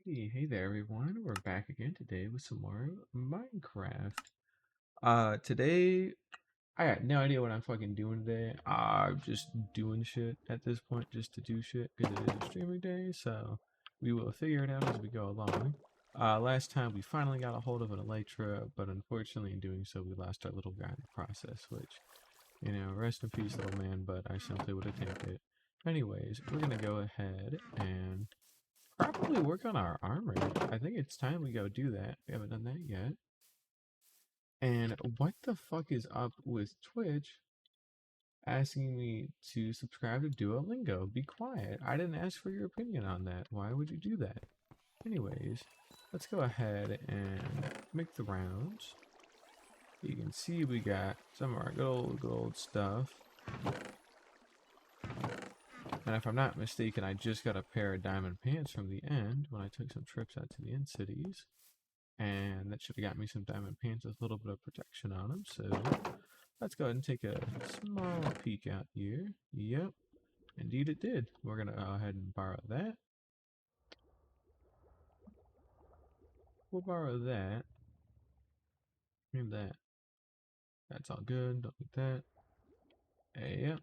Hey there everyone, we're back again today with some more Minecraft. Today, I got no idea what I'm fucking doing today. I'm just doing shit at this point just to do shit because it is a streaming day, so we will figure it out as we go along. Last time we finally got a hold of an Elytra, but unfortunately in doing so we lost our little guy in the process, which, rest in peace little man, but I simply would have taken it. Anyways, we're gonna go ahead and probably work on our armor. I think it's time we go do that. We haven't done that yet. And what the fuck is up with Twitch asking me to subscribe to Duolingo? Be quiet. I didn't ask for your opinion on that. Why would you do that? Anyways, let's go ahead and make the rounds. You can see we got some of our good old stuff. And if I'm not mistaken, I just got a pair of diamond pants from the end when I took some trips out to the end cities. And that should have got me some diamond pants with a little bit of protection on them. So let's go ahead and take a small peek out here. Yep, indeed it did. We're going to go ahead and borrow that. We'll borrow that. And that. That's all good. Don't need that. Yep.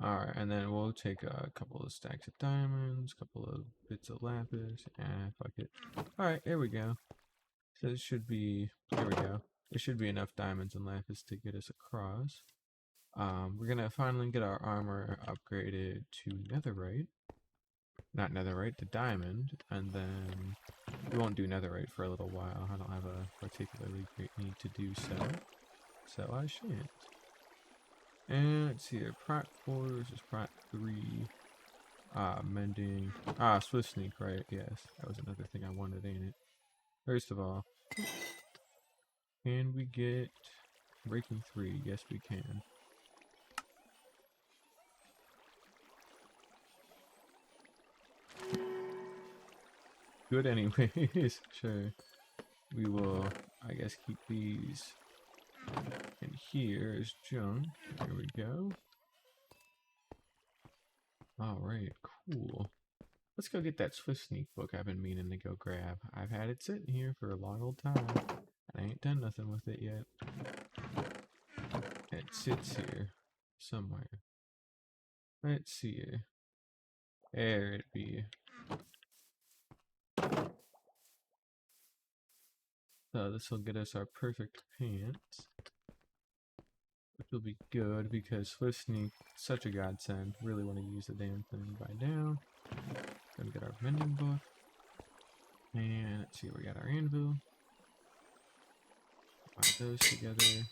Alright, and then we'll take a couple of stacks of diamonds, a couple of bits of lapis, and fuck it. Alright, here we go. So this should be, here we go. There should be enough diamonds and lapis to get us across. We're gonna finally get our armor upgraded to netherite. Not netherite, to diamond. And then we won't do netherite for a little while. I don't have a particularly great need to do so. So I shan't. And let's see here. Prot 4 versus Prot 3. Mending. Swift sneak, right? Yes. That was another thing I wanted, ain't it? First of all, can we get breaking 3? Yes, we can. Good anyways. Sure. We will, I guess, keep these in here as junk. There we go. Alright, cool. Let's go get that Swift Sneak book I've been meaning to go grab. I've had it sitting here for a long old time, and I ain't done nothing with it yet. It sits here somewhere. Let's see here. There it be. So this will get us our perfect pants, which will be good because Swift Sneak, such a godsend. Really want to use the damn thing by now. Gonna get our mending book. And let's see, we got our anvil. Put those together.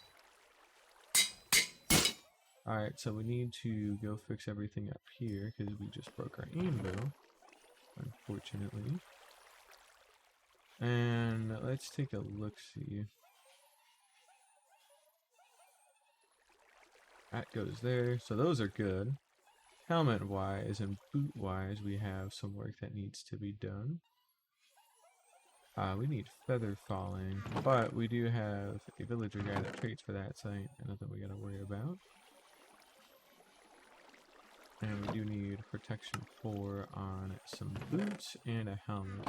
Alright, so we need to go fix everything up here because we just broke our anvil, unfortunately. And let's take a look-see. That goes there, so those are good. Helmet-wise and boot-wise, we have some work that needs to be done. We need feather falling, but we do have a villager guy that trades for that, so ain't nothing we gotta worry about. And we do need protection 4 on some boots and a helmet.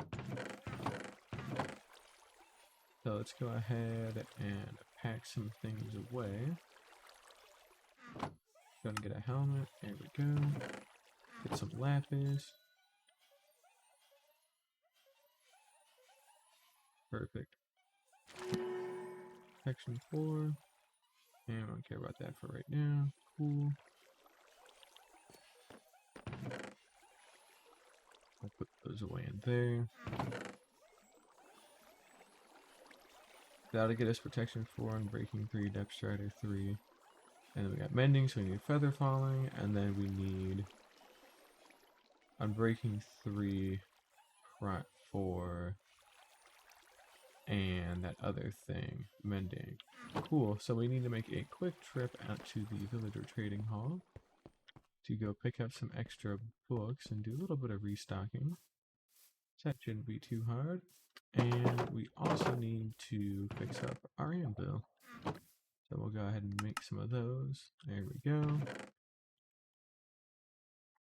So let's go ahead and pack some things away. Gonna get a helmet. There we go. Get some lapis. Perfect. Protection 4. And I don't care about that for right now. Cool. I'll put those away in there. That'll get us protection 4 on breaking 3, depth strider 3. And then we got mending, so we need feather falling, and then we need on breaking 3, prot 4, and that other thing, mending. Cool, so we need to make a quick trip out to the villager trading hall to go pick up some extra books and do a little bit of restocking. That shouldn't be too hard. And we also need to fix up our anvil. So we'll go ahead and make some of those. There we go.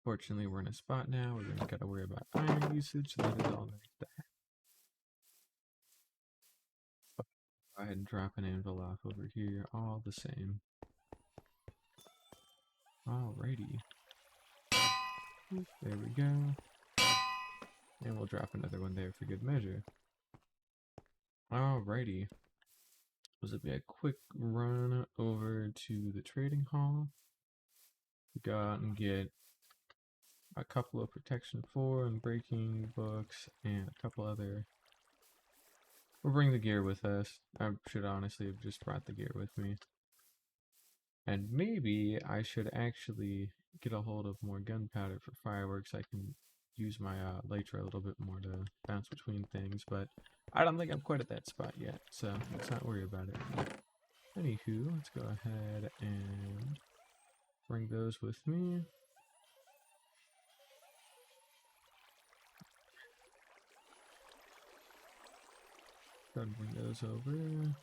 Fortunately, we're in a spot now where we don't gotta worry about iron usage, that is all nice. Go ahead and drop an anvil off over here, all the same. Alrighty. There we go. And we'll drop another one there for good measure. Alrighty. This will be a quick run over to the trading hall. Go out and get a couple of protection 4 and breaking books and a couple other. We'll bring the gear with us. I should honestly have just brought the gear with me. And maybe I should actually get a hold of more gunpowder for fireworks. I can use my elytra a little bit more to bounce between things, but I don't think I'm quite at that spot yet, so let's not worry about it. Anywho, let's go ahead and bring those with me. Go ahead and bring those over.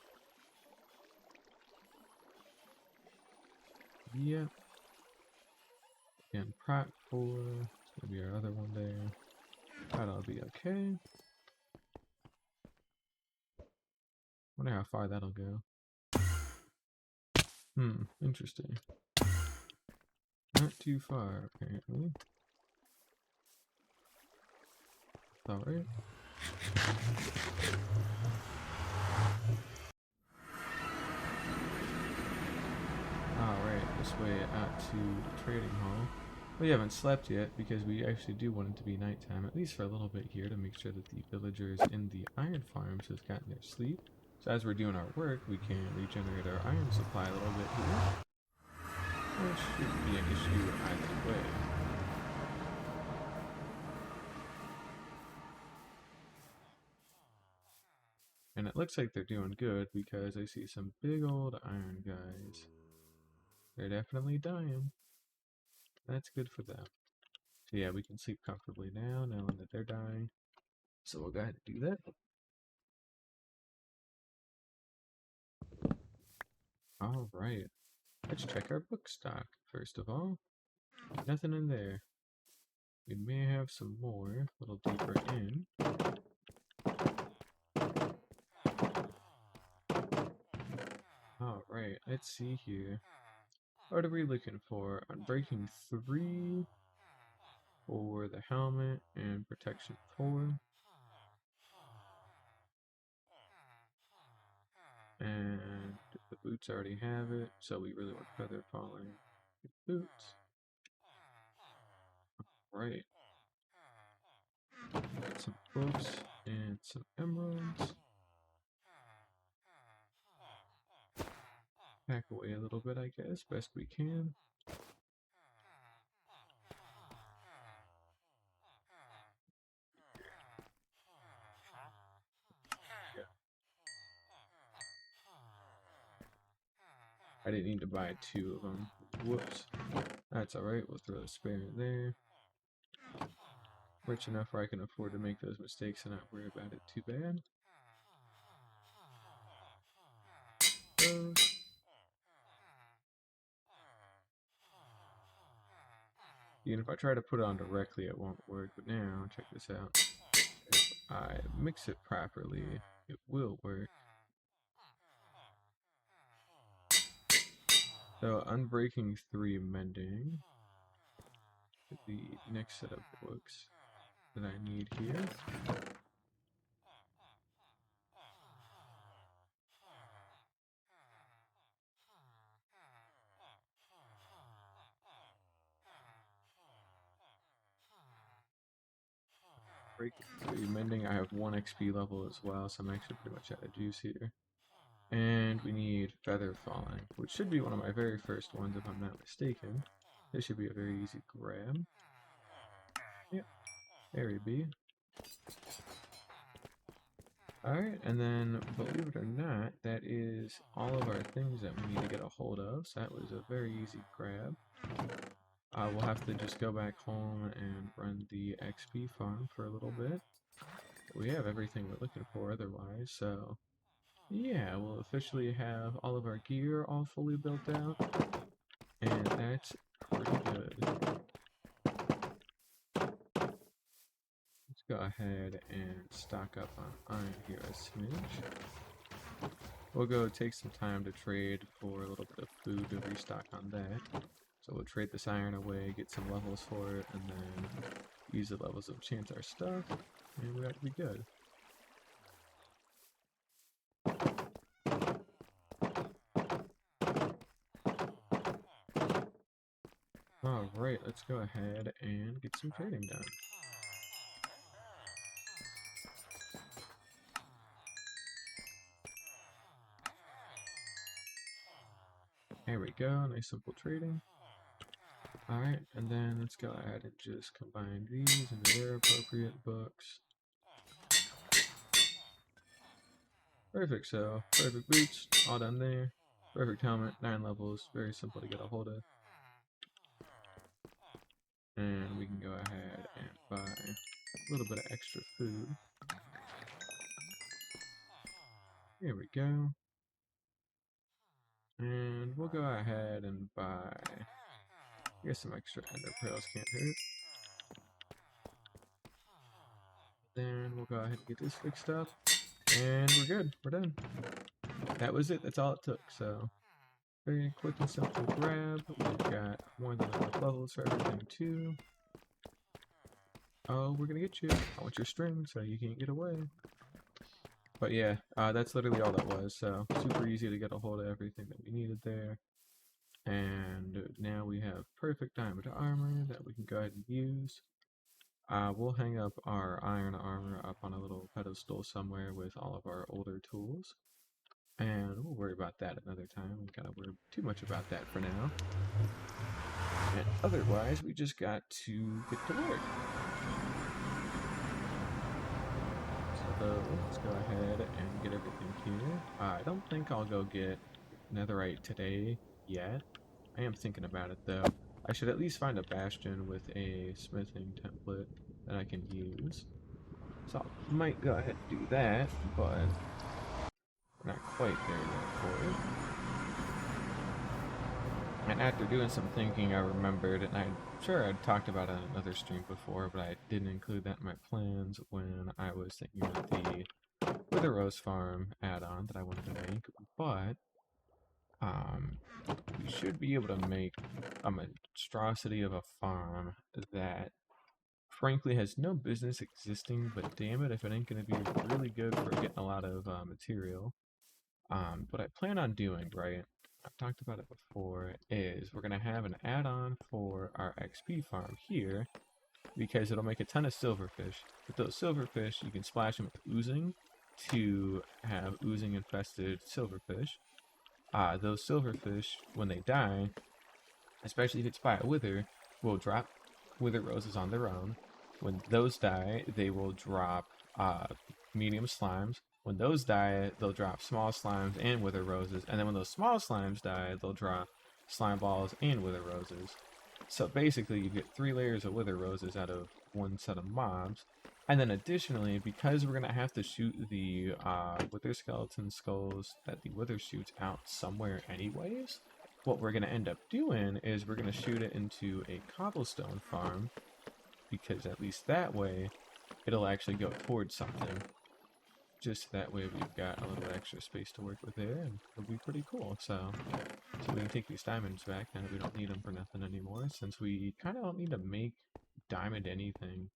Yep. And prop 4. It's gonna be our other one there. That'll be okay. Wonder how far that'll go. Interesting. Not too far, apparently. Alright. Alright, this way out to the trading hall. We haven't slept yet because we actually do want it to be nighttime, at least for a little bit here, to make sure that the villagers in the iron farms have gotten their sleep. So as we're doing our work, we can regenerate our iron supply a little bit here. Which shouldn't be an issue either way. And it looks like they're doing good because I see some big old iron guys. They're definitely dying. That's good for them. So yeah, we can sleep comfortably now, knowing that they're dying. So we'll go ahead and do that. Alright. Let's check our book stock, first of all. Nothing in there. We may have some more, a little deeper in. Alright, let's see here. What are we looking for? Unbreaking 3 for the helmet and protection 4. And the boots already have it, so we really want feather falling boots. Right. Get some books and some emeralds. Pack away a little bit, I guess, best we can. Yeah. I didn't need to buy 2 of them. Whoops. That's alright, we'll throw a spare in there. Rich enough where I can afford to make those mistakes and not worry about it too bad. Those. Even if I try to put it on directly, it won't work. But now, check this out. If I mix it properly, it will work. So, Unbreaking 3 Mending. The next set of books that I need here. Breaking 3 Mending, I have 1 XP level as well, so I'm actually pretty much out of juice here. And we need Feather Falling, which should be one of my very first ones if I'm not mistaken. This should be a very easy grab. Yep, there we be. Alright, and then, believe it or not, that is all of our things that we need to get a hold of, so that was a very easy grab. We'll have to just go back home and run the XP farm for a little bit. We have everything we're looking for otherwise, so yeah, we'll officially have all of our gear all fully built out, and that's pretty good. Let's Go ahead and stock up on iron here a smidge. We'll go take some time to trade for a little bit of food to restock on that. So we'll trade this iron away, get some levels for it, and then use the levels to enchant our stuff, and we ought to be good. Alright, let's go ahead and get some trading done. There we go, nice simple trading. Alright, and then let's go ahead and just combine these into their appropriate books. Perfect, so perfect boots, all done there. Perfect helmet, 9 levels, very simple to get a hold of. And we can go ahead and buy a little bit of extra food. Here we go. And we'll go ahead and buy, I guess, some extra ender pearls can't hurt. Then we'll go ahead and get this fixed up. And we're good. We're done. That was it. That's all it took. So, very quick and simple grab. We've got more than enough levels for everything, too. Oh, we're gonna get you. I want your string so you can't get away. But yeah, that's literally all that was. So, super easy to get a hold of everything that we needed there. And now we have perfect diamond armor that we can go ahead and use. We'll hang up our iron armor up on a little pedestal somewhere with all of our older tools. And we'll worry about that another time. We gotta worry too much about that for now. And otherwise, we just got to get to work. So let's go ahead and get everything here. I don't think I'll go get netherite today yet. I am thinking about it though. I should at least find a bastion with a smithing template that I can use. So I might go ahead and do that, but we're not quite there yet for it. And after doing some thinking, I remembered, and I'm sure I'd talked about it on another stream before, but I didn't include that in my plans when I was thinking of the Wither Rose Farm add-on that I wanted to make, but we should be able to make a monstrosity of a farm that frankly has no business existing, but damn it if it ain't going to be really good for getting a lot of material. What I plan on doing, right, I've talked about it before, is we're going to have an add-on for our XP farm here, because it'll make a ton of silverfish. With those silverfish, you can splash them with oozing to have oozing infested silverfish. Those silverfish, when they die, especially if it's by a wither, will drop wither roses on their own. When those die, they will drop medium slimes. When those die, they'll drop small slimes and wither roses. And then when those small slimes die, they'll drop slime balls and wither roses. So basically, you get 3 layers of wither roses out of one set of mobs. And then additionally, because we're going to have to shoot the wither skeleton skulls that the wither shoots out somewhere anyways, what we're going to end up doing is we're going to shoot it into a cobblestone farm, because at least that way it'll actually go towards something. Just that way we've got a little extra space to work with there, and it'll be pretty cool. So we can take these diamonds back now that we don't need them for nothing anymore, since we kind of don't need to make diamond anything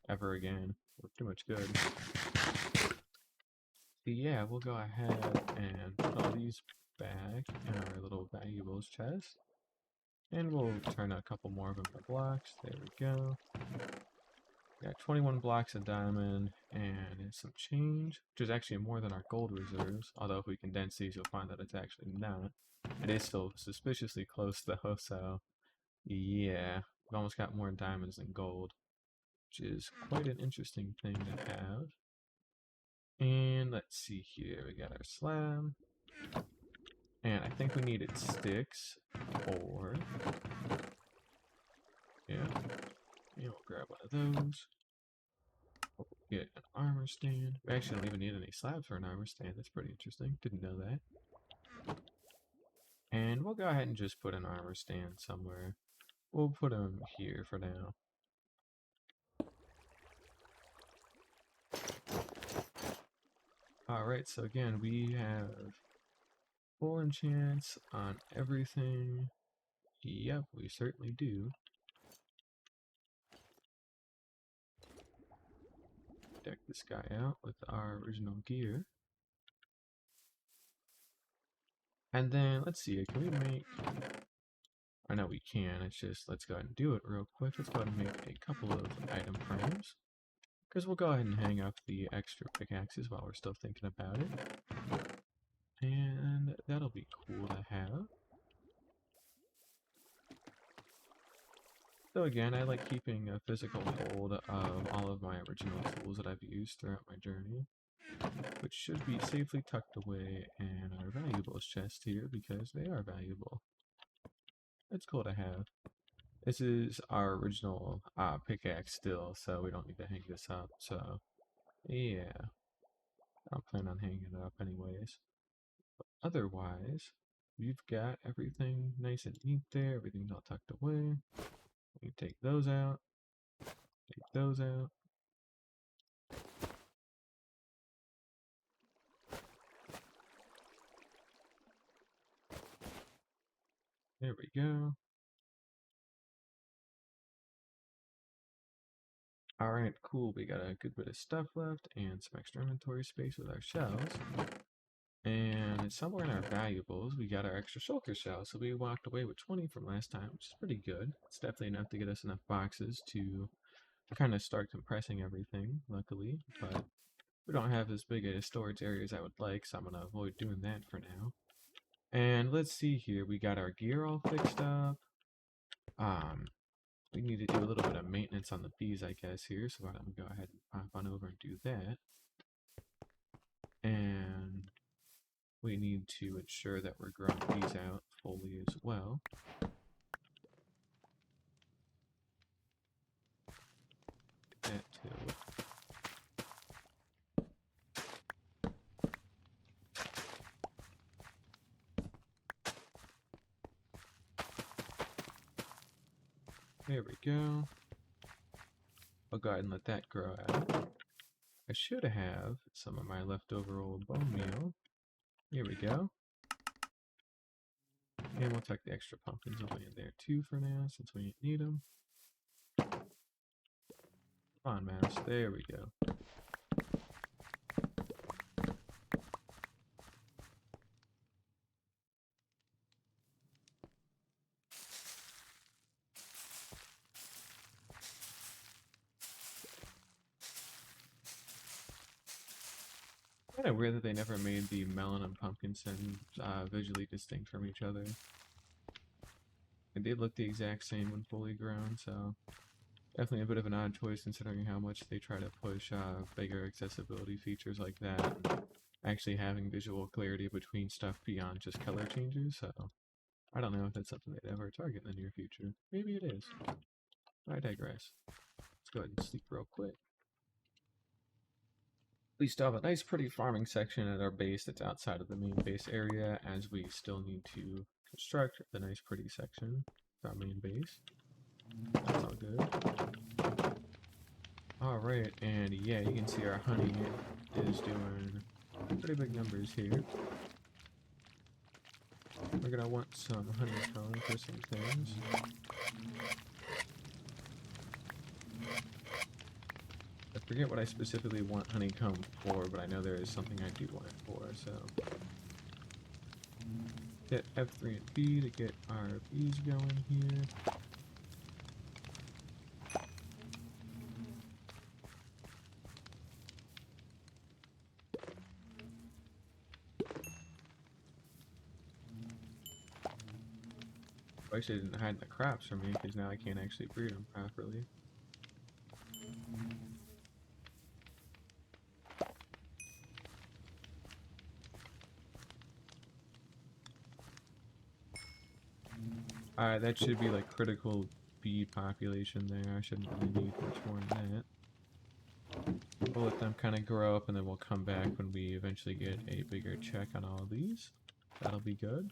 ever again. We're pretty much good. So yeah, we'll go ahead and put all these back in our little valuables chest. And we'll turn a couple more of them to blocks. There we go. Got 21 blocks of diamond and some change, which is actually more than our gold reserves. Although if we condense these, you'll find that it's actually not. It is still suspiciously close though, so yeah, we've almost got more diamonds than gold, which is quite an interesting thing to have. And let's see here, we got our slab. And I think we needed sticks, or yeah, we'll grab one of those. We'll get an armor stand. We actually don't even need any slabs for an armor stand. That's pretty interesting. Didn't know that. And we'll go ahead and just put an armor stand somewhere. We'll put them here for now. Alright, so again, we have full enchants on everything. Yep, we certainly do. Deck this guy out with our original gear. And then, let's see, can we make... I know we can, it's just, let's go ahead and do it real quick. Let's go ahead and make a couple of item frames. Because we'll go ahead and hang up the extra pickaxes while we're still thinking about it. And that'll be cool to have. So again, I like keeping a physical hold of all of my original tools that I've used throughout my journey, which should be safely tucked away in our valuables chest here because they are valuable. It's cool to have. This is our original pickaxe still, so we don't need to hang this up. So yeah, I don't plan on hanging it up anyways. But otherwise, we've got everything nice and neat there. Everything's all tucked away. We take those out. Take those out. There we go. Alright, cool. We got a good bit of stuff left and some extra inventory space with our shells. And somewhere in our valuables, we got our extra shulker shell. So we walked away with 20 from last time, which is pretty good. It's definitely enough to get us enough boxes to kind of start compressing everything, luckily. But we don't have as big a storage area as I would like, so I'm going to avoid doing that for now. And let's see here. We got our gear all fixed up. We need to do a little bit of maintenance on the bees, I guess, here. So why don't we go ahead and pop on over and do that. And we need to ensure that we're growing bees out fully as well. That too. There we go. I'll go ahead and let that grow out. I should have some of my leftover old bone meal. Here we go. And we'll tuck the extra pumpkins away in there too for now, since we need them. Come on, mouse. There we go. Kind of weird that they never made the melon and pumpkin scent visually distinct from each other. They did look the exact same when fully grown, so definitely a bit of an odd choice considering how much they try to push bigger accessibility features like that, and actually having visual clarity between stuff beyond just color changes. So I don't know if that's something they'd ever target in the near future. Maybe it is. I digress. Let's go ahead and sleep real quick. We still have a nice pretty farming section at our base that's outside of the main base area, as we still need to construct the nice pretty section of our main base. That's all good. Alright, and yeah, you can see our honey is doing pretty big numbers here. We're gonna want some honeycomb for some things. I forget what I specifically want honeycomb for, but I know there is something I do want it for, so. Hit F3 and B to get our bees going here. I actually didn't hide the crops from me, because now I can't actually breed them properly. Alright, that should be like critical bee population there. I shouldn't really need much more than that. We'll let them kind of grow up and then we'll come back when we eventually get a bigger check on all of these. That'll be good.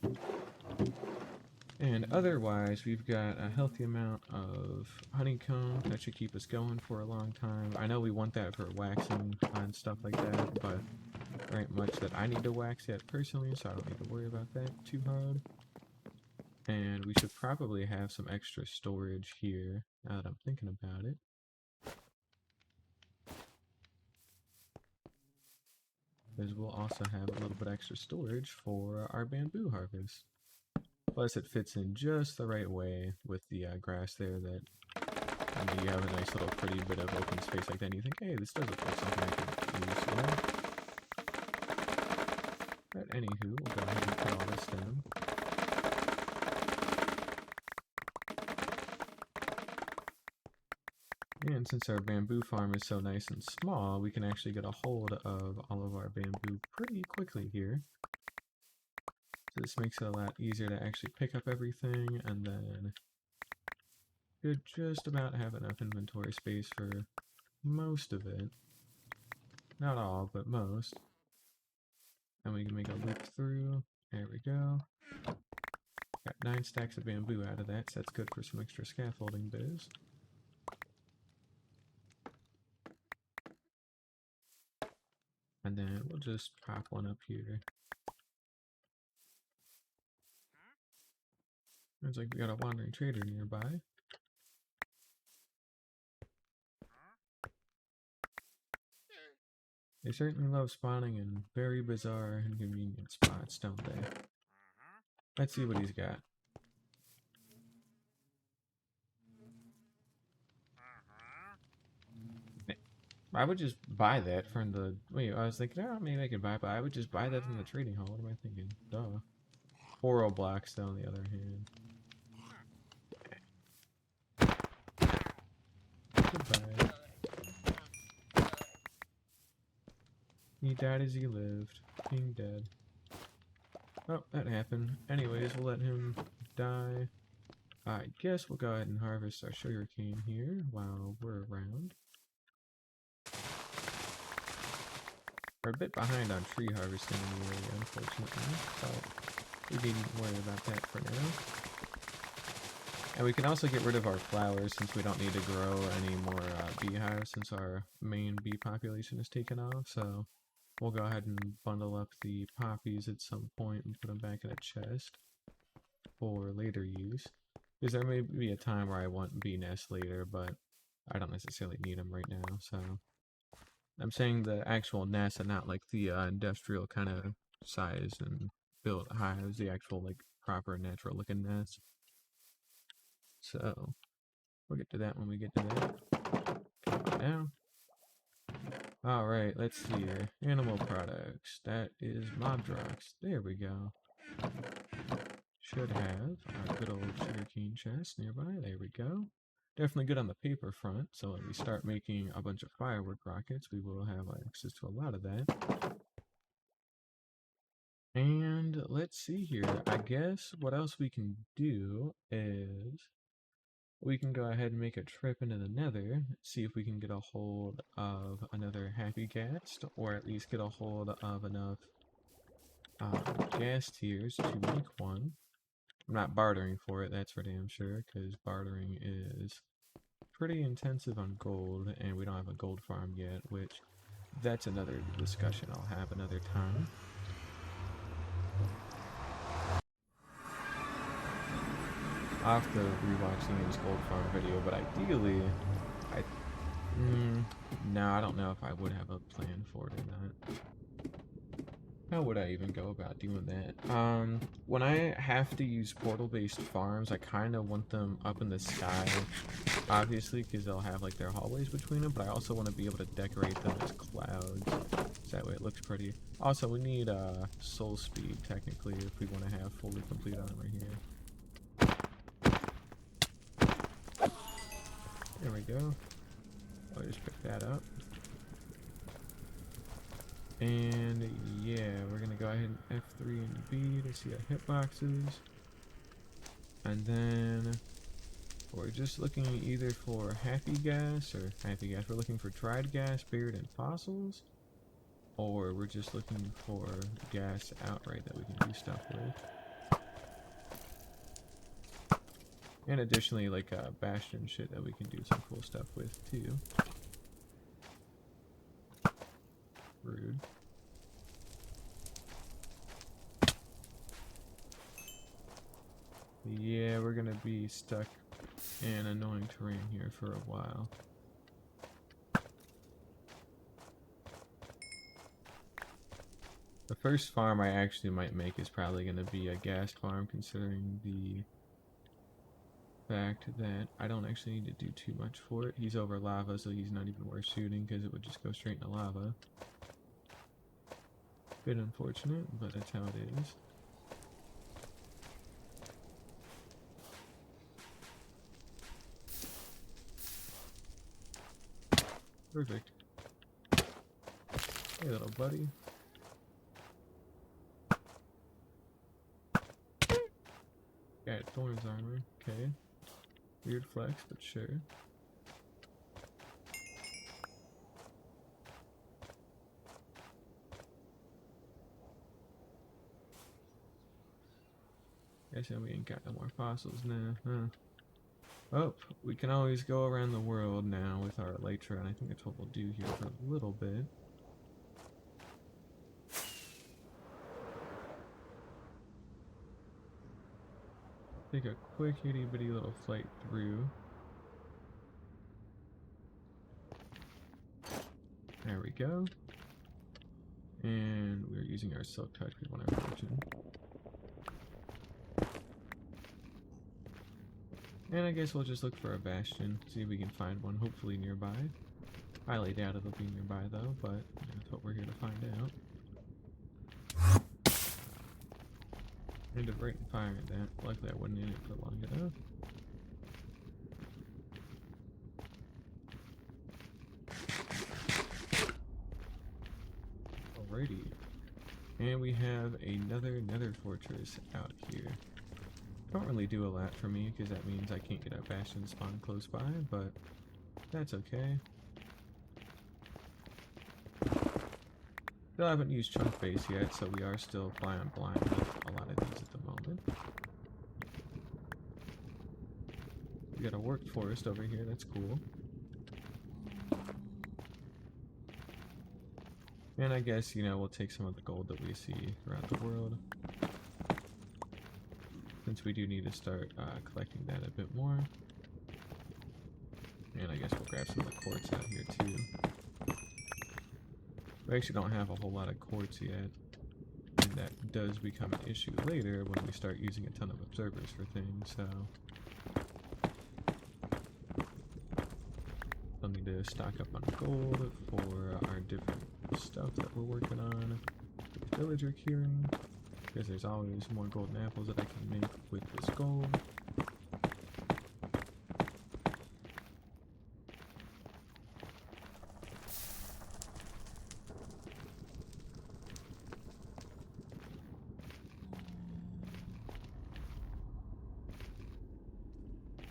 And otherwise, we've got a healthy amount of honeycomb that should keep us going for a long time. I know we want that for waxing and stuff like that, but very much that I need to wax yet personally, so I don't need to worry about that too hard. And we should probably have some extra storage here, now that I'm thinking about it. Because we'll also have a little bit extra storage for our bamboo harvest. Plus it fits in just the right way with the grass there that you have a nice little pretty bit of open space like that and you think, hey, this does look like something I could use, you know? But anywho, we'll go ahead and put all this down. And since our bamboo farm is so nice and small, we can actually get a hold of all of our bamboo pretty quickly here. So this makes it a lot easier to actually pick up everything, and then could just about have enough inventory space for most of it. Not all, but most. And we can make a loop through. There we go. Got 9 stacks of bamboo out of that, so that's good for some extra scaffolding biz. And then we'll just pop one up here. Looks like we got a wandering trader nearby. They certainly love spawning in very bizarre and inconvenient spots, don't they? Let's see what he's got. I would just buy that from the... Wait, I was thinking, oh, maybe I could buy it, but I would just buy that from the trading hall. What am I thinking? Duh. 4 blocks, though, on the other hand. Goodbye. He died as he lived. Being dead. Oh, that happened. Anyways, we'll let him die. I guess we'll go ahead and harvest our sugarcane here while we're around. We're a bit behind on tree harvesting in the area, unfortunately, but we needn't worry about that for now. And we can also get rid of our flowers since we don't need to grow any more beehives since our main bee population is taken off, so we'll go ahead and bundle up the poppies at some point and put them back in a chest for later use. Because there may be a time where I want bee nests later, but I don't necessarily need them right now, so... I'm saying the actual nests and not like the industrial kind of size and built hives, the actual like proper natural looking nests. So we'll get to that when we get to that. Come on now. Alright, let's see here. Animal products. That is Mobdrox. There we go. Should have our good old sugarcane chest nearby. There we go. Definitely good on the paper front, so when we start making a bunch of firework rockets, we will have access to a lot of that. And let's see here. I guess what else we can do is we can go ahead and make a trip into the Nether, see if we can get a hold of another Happy Ghast, or at least get a hold of enough gas tiers to make one. I'm not bartering for it, that's for damn sure, because bartering is pretty intensive on gold, and we don't have a gold farm yet, which that's another discussion I'll have another time. I'll have to rewatch Ian's gold farm video, but ideally, no, I don't know if I would have a plan for it or not. How would I even go about doing that? When I have to use portal-based farms, I kind of want them up in the sky, obviously, because they'll have like their hallways between them, but I also want to be able to decorate them as clouds, so that way it looks pretty. Also, we need soul speed, technically, if we want to have fully complete armor here. There we go. I'll just pick that up. And yeah, we're gonna go ahead and F3 into B to see our hitboxes. And then we're just looking either for Happy Gas or Happy Gas. We're looking for dried gas buried in fossils, or we're just looking for gas outright that we can do stuff with. And additionally, like Bastion shit that we can do some cool stuff with too. Rude. Yeah, we're gonna be stuck in annoying terrain here for a while. The first farm I actually might make is probably gonna be a gas farm, considering the fact that I don't actually need to do too much for it. He's over lava, so he's not even worth shooting because it would just go straight into lava. Bit unfortunate, but that's how it is. Perfect. Hey, little buddy. Got Thorns armor. Okay. Weird flex, but sure. Guess we ain't got no more fossils now, huh? Oh, we can always go around the world now with our elytra, and I think that's what we'll do here for a little bit. Take a quick itty bitty little flight through. There we go. And we're using our silk touch, we want to mention. And I guess we'll just look for a bastion, see if we can find one, hopefully nearby. Highly doubt it'll be nearby though, but that's what we're here to find out. Ended up right in firing at that. Luckily I wasn't in it for long enough. Alrighty. And we have another nether fortress out here. Don't really do a lot for me, because that means I can't get a bastion spawn close by, but that's okay. Still haven't used chunk base yet, so we are still flying blind with a lot of these at the moment. We got a worked forest over here, that's cool. And I guess, you know, we'll take some of the gold that we see throughout the world, since we do need to start collecting that a bit more. And I guess we'll grab some of the quartz out here too. We actually don't have a whole lot of quartz yet, and that does become an issue later when we start using a ton of observers for things, so I'll need to stock up on gold for our different stuff that we're working on. Villager curing, because there's always more golden apples that I can make with this gold.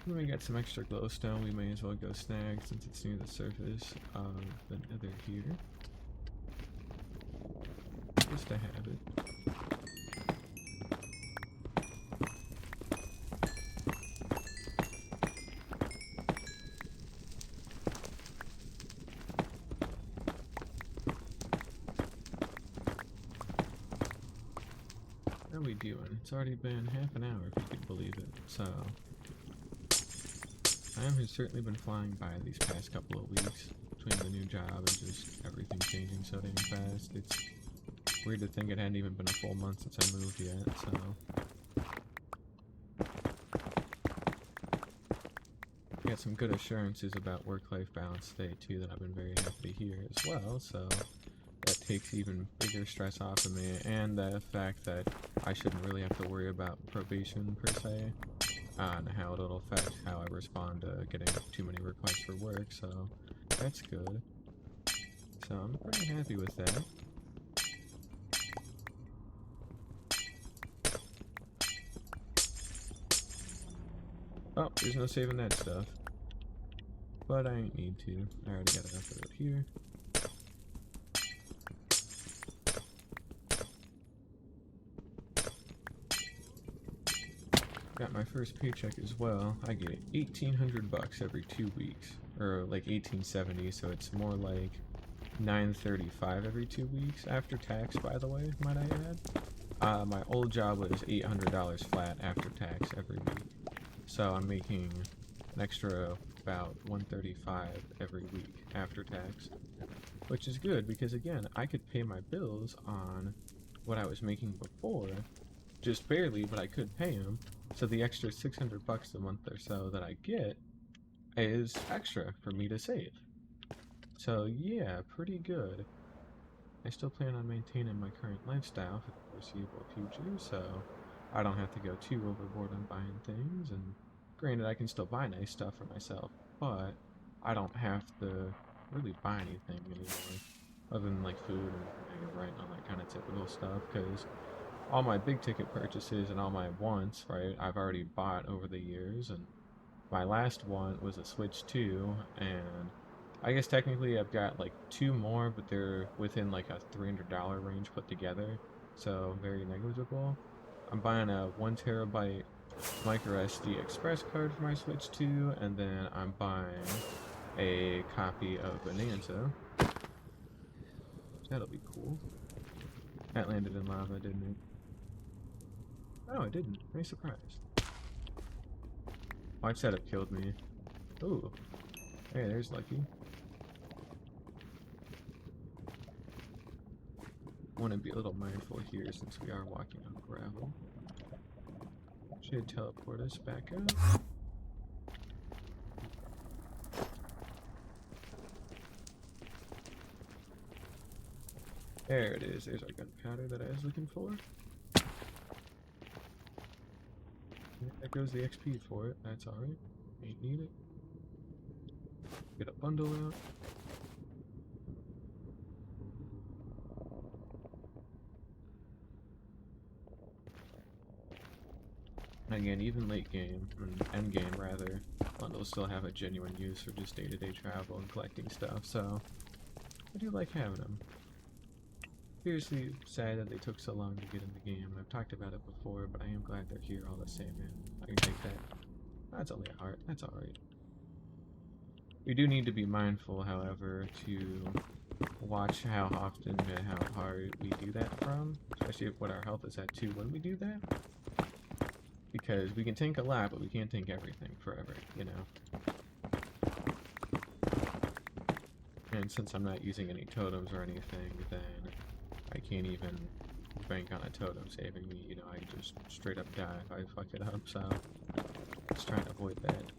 When we got some extra glowstone, we may as well go snag since it's near the surface of the nether here. Just to have it. How are we doing? It's already been half an hour, if you could believe it, so I have certainly been flying by these past couple of weeks between the new job and just everything changing so damn fast. It's weird to think it hadn't even been a full month since I moved yet, so I got some good assurances about work-life balance today too that I've been very happy to hear as well, so that takes even bigger stress off of me, and the fact that I shouldn't really have to worry about probation per se, and how it'll affect how I respond to getting too many requests for work, so that's good. So I'm pretty happy with that. Oh, there's no saving that stuff. But I ain't need to. I already got enough of it here. Got my first paycheck as well. I get 1,800 bucks every 2 weeks, or like 1,870, so it's more like 935 every 2 weeks after tax, by the way, might I add. My old job was $800 flat after tax every week. So I'm making an extra about $135 every week after tax, which is good because again, I could pay my bills on what I was making before, just barely, but I could pay them. So the extra 600 bucks a month or so that I get is extra for me to save. So yeah, pretty good. I still plan on maintaining my current lifestyle for the foreseeable future, so I don't have to go too overboard on buying things, and granted I can still buy nice stuff for myself, but I don't have to really buy anything anymore, other than like food and paying rent and all that kind of typical stuff, because all my big ticket purchases and all my wants, right, I've already bought over the years, and my last one was a Switch 2, and I guess technically I've got like two more, but they're within like a $300 range put together, so very negligible. I'm buying a 1 terabyte micro SD express card for my Switch 2, and then I'm buying a copy of Bonanza. That'll be cool. That landed in lava, didn't it? No, it didn't. Nice surprise. Watch that have killed me. Ooh. Hey, there's Lucky. Want to be a little mindful here since we are walking on gravel. Should teleport us back up. There it is. There's our gunpowder that I was looking for. Yeah, there goes the XP for it. That's alright. Ain't need it. Get a bundle out. Again, even late game, end game rather, bundles still have a genuine use for just day-to-day travel and collecting stuff, so I do like having them. Seriously sad that they took so long to get in the game, and I've talked about it before, but I am glad they're here all the same, man. I can take that. That's only a heart. That's alright. We do need to be mindful, however, to watch how often and how hard we do that from, especially what our health is at too when we do that. Because we can tank a lot, but we can't tank everything forever, you know? And since I'm not using any totems or anything, then I can't even bank on a totem saving me, you know, I just straight up die if I fuck it up, so let's try and avoid that.